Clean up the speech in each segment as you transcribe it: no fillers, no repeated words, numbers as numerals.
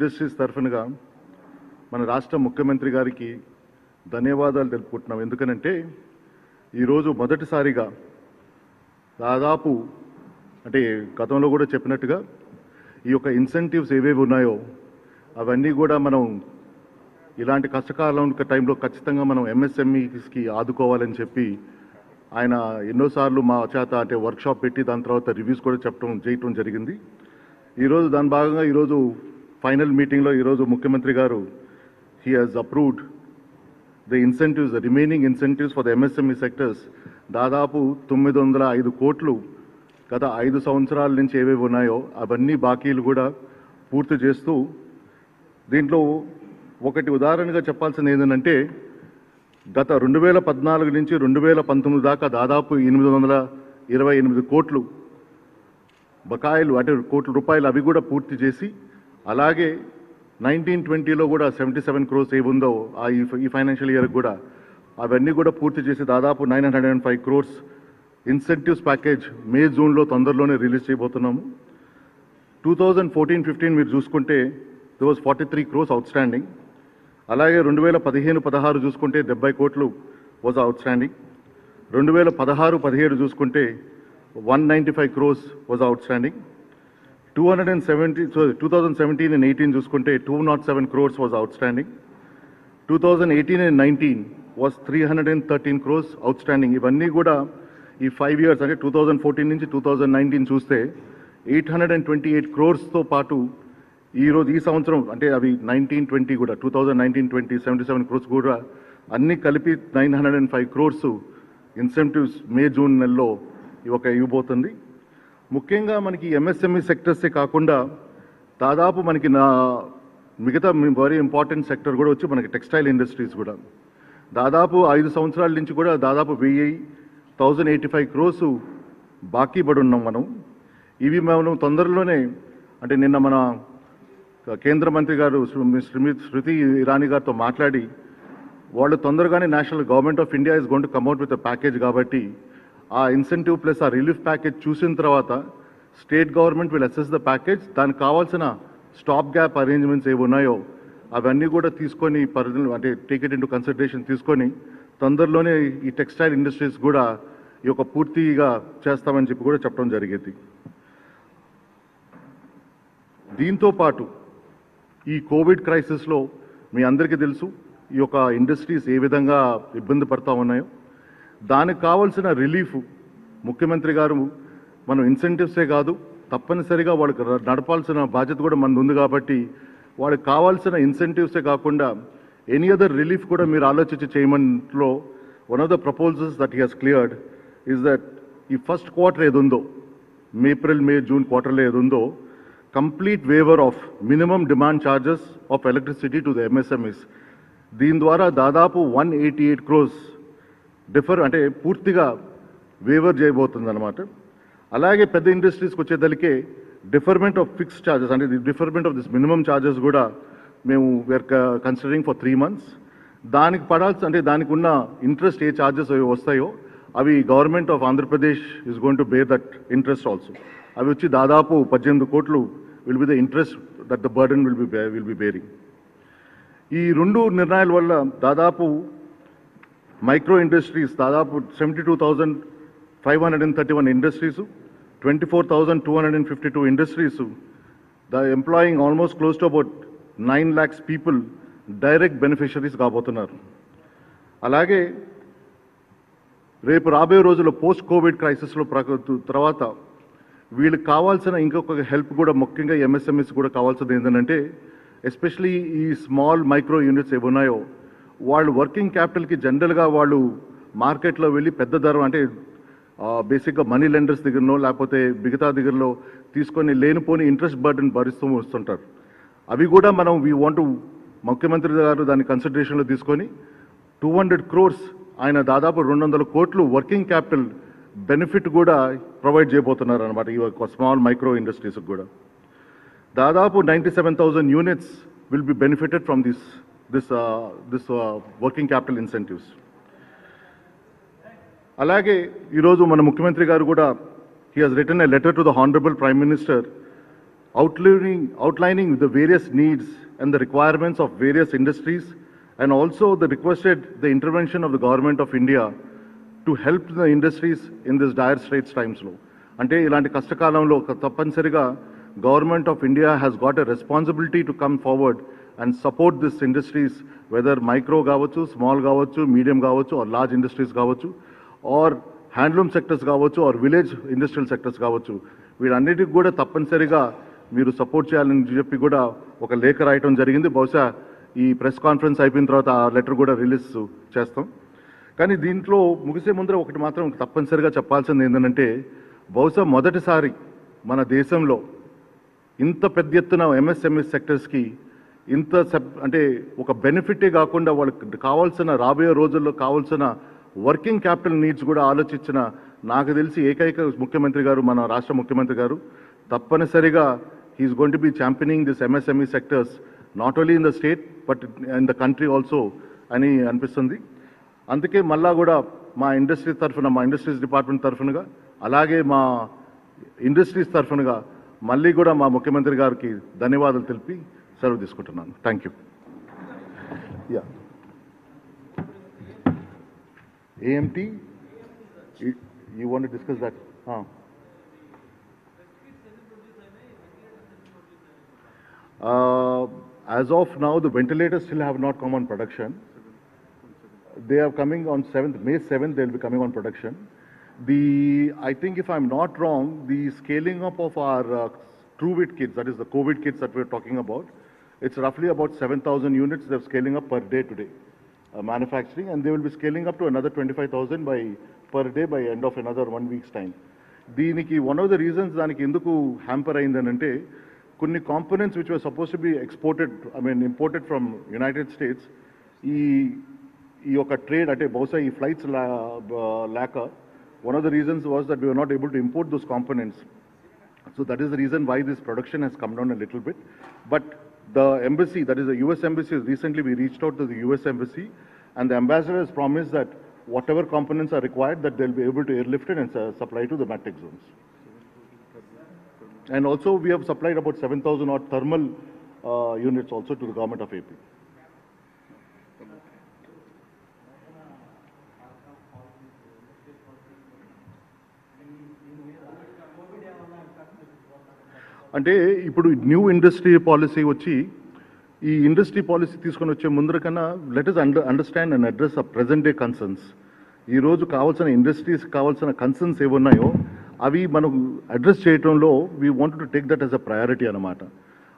Industries తరఫునగా మన రాష్ట్ర ముఖ్యమంత్రి గారికి ధన్యవాదాలు తెలుపుకుంటున్నాం. ఎందుకనంటే ఈరోజు మొదటిసారిగా దాదాపు అంటే గతంలో కూడా చెప్పినట్టుగా ఈ యొక్క ఇన్సెంటివ్స్ ఏవేవి ఉన్నాయో అవన్నీ కూడా మనం ఇలాంటి కష్టకాలం టైంలో ఖచ్చితంగా మనం ఎంఎస్ఎంఈస్కి ఆదుకోవాలని చెప్పి ఆయన ఎన్నోసార్లు మా చేత అంటే వర్క్షాప్ పెట్టి దాని తర్వాత రివ్యూస్ కూడా చేయటం జరిగింది. ఈరోజు దాని భాగంగా ఈరోజు ఫైనల్ మీటింగ్లో ఈరోజు ముఖ్యమంత్రి గారు he has approved the incentives, the remaining incentives for the MSME sectors దాదాపు 905 కోట్లు గత 5 సంవత్సరాల నుంచి ఏవేవి ఉన్నాయో అవన్నీ బాకీలు కూడా పూర్తి చేస్తూ, దీంట్లో ఒకటి ఉదాహరణగా చెప్పాల్సింది ఏంటంటే గత 2014 నుంచి 2019 దాకా దాదాపు 828 కోట్లు బకాయిలు అంటే కోట్ల రూపాయలు అవి కూడా పూర్తి చేసి, అలాగే 1920లో కూడా 77 crores ఏముందో ఈ ఫైనాన్షియల్ ఇయర్ కూడా అవన్నీ కూడా పూర్తి చేసి దాదాపు 905 crores ఇన్సెంటివ్స్ ప్యాకేజ్ మే జూన్లో తొందరలోనే రిలీజ్ చేయబోతున్నాము. 2014-15 మీరు చూసుకుంటే there was 43 crores అవుట్స్టాండింగ్. అలాగే 2015-16 చూసుకుంటే 70 కోట్లు వాజ్ అవుట్స్టాండింగ్. 2016-17 చూసుకుంటే 195 crores వాజ్ అవుట్స్టాండింగ్. 2017 and 18 చూసుకుంటే 207 crores was outstanding. 2018 and 19 was 313 crores outstanding. ఇవన్నీ కూడా ఈ 5 years అంటే 2014 నుంచి 2019 చూస్తే 828 crores-తో పాటు ఈరోజు ఈ సంవత్సరం అంటే అవి 19-20 కూడా 2019-20 77 crores కూడా అన్నీ కలిపి 905 crores ఇన్సెంటివ్స్ మే జూన్ నెలలో ఇవ్వబోతుంది. ముఖ్యంగా మనకి ఎంఎస్ఎంఈ సెక్టర్సే కాకుండా దాదాపు మనకి మిగతా వెరీ ఇంపార్టెంట్ సెక్టర్ కూడా వచ్చి మనకి టెక్స్టైల్ ఇండస్ట్రీస్ కూడా దాదాపు 5 సంవత్సరాల నుంచి కూడా దాదాపు 1,085 crores బాకీ పడి ఉన్నాం మనం. ఇవి మనం తొందరలోనే అంటే నిన్న మన కేంద్ర మంత్రి గారు స్మృతి ఇరానీ గారితో మాట్లాడి వాళ్ళు తొందరగానే national government of India is going to come out with package కాబట్టి ఆ ఇన్సెంటివ్ ప్లస్ ఆ రిలీఫ్ ప్యాకేజ్ చూసిన తర్వాత state government will assess the package. దానికి కావాల్సిన స్టాప్ గ్యాప్ అరేంజ్మెంట్స్ ఏవి ఉన్నాయో అవన్నీ కూడా తీసుకొని అంటే టేక్ ఇట్ ఇంటూ కన్సిడరేషన్ తీసుకొని తొందరలోనే ఈ టెక్స్టైల్ ఇండస్ట్రీస్ కూడా ఈ యొక్క పూర్తిగా చేస్తామని చెప్పి కూడా చెప్పడం జరిగింది. దీంతో పాటు ఈ కోవిడ్ క్రైసిస్లో మీ అందరికీ తెలుసు ఈ యొక్క ఇండస్ట్రీస్ ఏ విధంగా ఇబ్బంది పడతా ఉన్నాయో. దానికి కావాల్సిన రిలీఫ్ ముఖ్యమంత్రి గారు మనం ఇన్సెంటివ్సే కాదు తప్పనిసరిగా వాళ్ళకి నడపాల్సిన బాధ్యత కూడా మనది ఉంది కాబట్టి వాళ్ళకి కావాల్సిన ఇన్సెంటివ్సే కాకుండా ఎనీ అదర్ రిలీఫ్ కూడా మీరు ఆలోచించి చేయమనిలో one of the proposals that he has cleared is that ఈ ఫస్ట్ క్వార్టర్ ఏది ఉందో ఏప్రిల్ మే జూన్ క్వార్టర్లో ఏది ఉందో complete waiver of minimum demand charges of electricity to the MSMEs. దీని ద్వారా దాదాపు 188 crores అంటే పూర్తిగా వేవర్ చేయబోతుంది అనమాట. అలాగే పెద్ద ఇండస్ట్రీస్కి వచ్చేదలికే డిఫర్మెంట్ ఆఫ్ ఫిక్స్డ్ ఛార్జెస్ అంటే deferment of this minimum charges కూడా మేము వీఆర్ కన్సిడరింగ్ ఫర్ 3 months. దానికి అంటే దానికి ఉన్న ఇంట్రెస్ట్ ఏ ఛార్జెస్ వస్తాయో అవి government of Andhra Pradesh is going to bear that interest also. అవి వచ్చి దాదాపు 18 కోట్లు will be the interest that the burden will be bearing. ఈ 2 నిర్ణయాల వల్ల దాదాపు మైక్రో ఇండస్ట్రీస్ దాదాపు 72,531 industries, 24,252 industries the employing almost close to about 9 lakhs people direct beneficiaries కాబోతున్నారు. అలాగే రేపు రాబోయే రోజుల్లో పోస్ట్ కోవిడ్ క్రైసిస్లో తర్వాత వీళ్ళకి కావాల్సిన ఇంకొక హెల్ప్ కూడా ముఖ్యంగా ఎంఎస్ఎంఈస్ కూడా కావాల్సింది ఏంటంటే ఎస్పెషలీ ఈ స్మాల్ మైక్రో యూనిట్స్ ఏవి ఉన్నాయో వాళ్ళు వర్కింగ్ క్యాపిటల్కి జనరల్గా వాళ్ళు మార్కెట్లో వెళ్ళి పెద్ద ధర అంటే బేసిక్గా మనీ లెండర్స్ దగ్గరనో లేకపోతే మిగతా దగ్గరలో తీసుకొని లేనిపోని ఇంట్రెస్ట్ బర్డెన్ భరిస్తూ వస్తుంటారు. అవి కూడా మనం వీ వాంట్ ముఖ్యమంత్రి గారు దాన్ని కన్సిడరేషన్లో తీసుకొని 200 crores ఆయన దాదాపు 200 కోట్లు వర్కింగ్ క్యాపిటల్ బెనిఫిట్ కూడా ప్రొవైడ్ చేయబోతున్నారు అనమాట ఈ స్మాల్ మైక్రో ఇండస్ట్రీస్కి కూడా. దాదాపు 97,000 units will be benefited from this working capital incentives. అలాగే ఈరోజు మన ముఖ్యమంత్రి గారు కూడా he has written a letter to the honourable prime minister outlining the various needs and the requirements of various industries, and also the requested the intervention of the government of India to help the industries in this dire straits times లో. అంటే ఇలాంటి కష్టకాలంలో తప్పనిసరిగా government of India has got a responsibility to come forward and support this industries, whether micro కావచ్చు, small కావచ్చు, medium కావచ్చు, or large industries కావచ్చు, or handloom sectors కావచ్చు, ఆర్ విలేజ్ ఇండస్ట్రియల్ సెక్టర్స్ కావచ్చు. వీటన్నిటికి కూడా తప్పనిసరిగా మీరు సపోర్ట్ చేయాలని చెప్పి కూడా ఒక లేఖ రాయటం జరిగింది. బహుశా ఈ ప్రెస్ కాన్ఫరెన్స్ అయిపోయిన తర్వాత ఆ లెటర్ కూడా రిలీజ్ చేస్తాం. కానీ దీంట్లో ముగిసే ముందర ఒకటి మాత్రం తప్పనిసరిగా చెప్పాల్సింది ఏంటంటే, బహుశా మొదటిసారి మన దేశంలో ఇంత పెద్ద ఎత్తున ఎంఎస్ఎంఈ సెక్టర్స్కి ఇంత అంటే ఒక బెనిఫిటే కాకుండా వాళ్ళకి కావాల్సిన రాబోయే రోజుల్లో కావాల్సిన వర్కింగ్ క్యాపిటల్ నీడ్స్ కూడా ఆలోచించిన నాకు తెలిసి ఏకైక ముఖ్యమంత్రి గారు, మన రాష్ట్ర ముఖ్యమంత్రి గారు. తప్పనిసరిగా he's going to be championing this MSME sectors not only in the state but in the country also అని అనిపిస్తుంది. అందుకే మళ్ళా కూడా మా ఇండస్ట్రీ తరఫున, మా ఇండస్ట్రీస్ డిపార్ట్మెంట్ తరఫునగా, అలాగే మా ఇండస్ట్రీస్ తరఫునగా మళ్ళీ కూడా మా ముఖ్యమంత్రి గారికి ధన్యవాదాలు తెలిపి సెలవు తీసుకుంటున్నాను. Thank you. Yeah, AMT, you want to discuss that? As of now, the ventilators still have not come on production. They are coming on 7th, May 7th, they will be coming on production. I think if I'm not wrong, the scaling up of our TrueWit kits, that is the COVID kits that we're talking about, it's roughly about 7,000 units they're scaling up per day today, manufacturing, and they will be scaling up to another 25,000 per day by end of another 1 week's time. దీనికి one of the reasons దానికి ఎందుకు hamper అయిందనంటే, కొన్ని components which were supposed to be imported from United States, ఈ యొక్క trade అంటే బహుశా ఈ flights లేక one of the reasons was that we were not able to import those components. So that is the reason why this production has come down a little bit. But the embassy, that is the US embassy, recently we reached out to the US embassy, and the ambassador has promised that whatever components are required, that they'll be able to airlift it and supply to the matrix zones. And also we have supplied about 7,000 odd thermal units also to the government of AP. అంటే ఇప్పుడు new industry policy వచ్చి, ఈ industry policy తీసుకొని వచ్చే ముందర కన్నా let us understand and address ఆ present day concerns. ఈరోజు కావాల్సిన ఇండస్ట్రీస్ కావాల్సిన కన్సర్న్స్ ఏమున్నాయో అవి మనం అడ్రస్ చేయడంలో we want to take that as a priority అన్నమాట.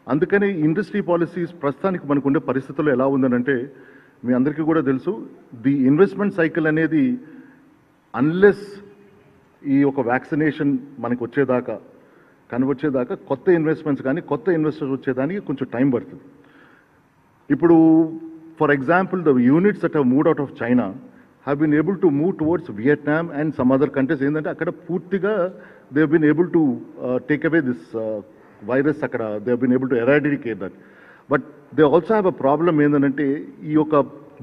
అందుకని ఇండస్ట్రీ పాలసీస్ ప్రస్తుతానికి మనకు ఉండే పరిస్థితుల్లో ఎలా ఉందనంటే, మీ అందరికీ కూడా తెలుసు, ది ఇన్వెస్ట్మెంట్ సైకిల్ అనేది అన్లెస్ ఈ ఒక వ్యాక్సినేషన్ మనకు వచ్చేదాకా కొత్త ఇన్వెస్ట్మెంట్స్ కానీ కొత్త ఇన్వెస్టర్స్ వచ్చేదానికి కొంచెం టైం పడుతుంది. ఇప్పుడు for example the units that have moved out of China have been able to move towards Vietnam and some other countries. ఏంటంటే అక్కడ పూర్తిగా they have been able to take away this virus, అక్కడ they have been able to eradicate that. But they also have a problem ఏంటంటే, ఈ యొక్క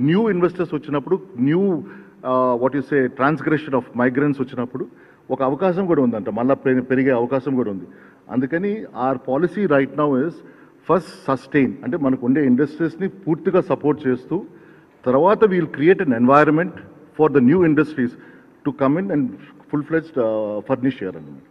new investors వచ్చినప్పుడు, new what is a transgression of migrants వచ్చినప్పుడు ఒక అవకాశం కూడా ఉందంట, మళ్ళీ పెరిగే అవకాశం కూడా ఉంది. అందుకని our policy right now is first sustain, అంటే మనకు ఉండే ఇండస్ట్రీస్ని పూర్తిగా సపోర్ట్ చేస్తూ, తర్వాత we'll create an environment for the new industries to come in and full fledged furnish చేయాలన్నమాట.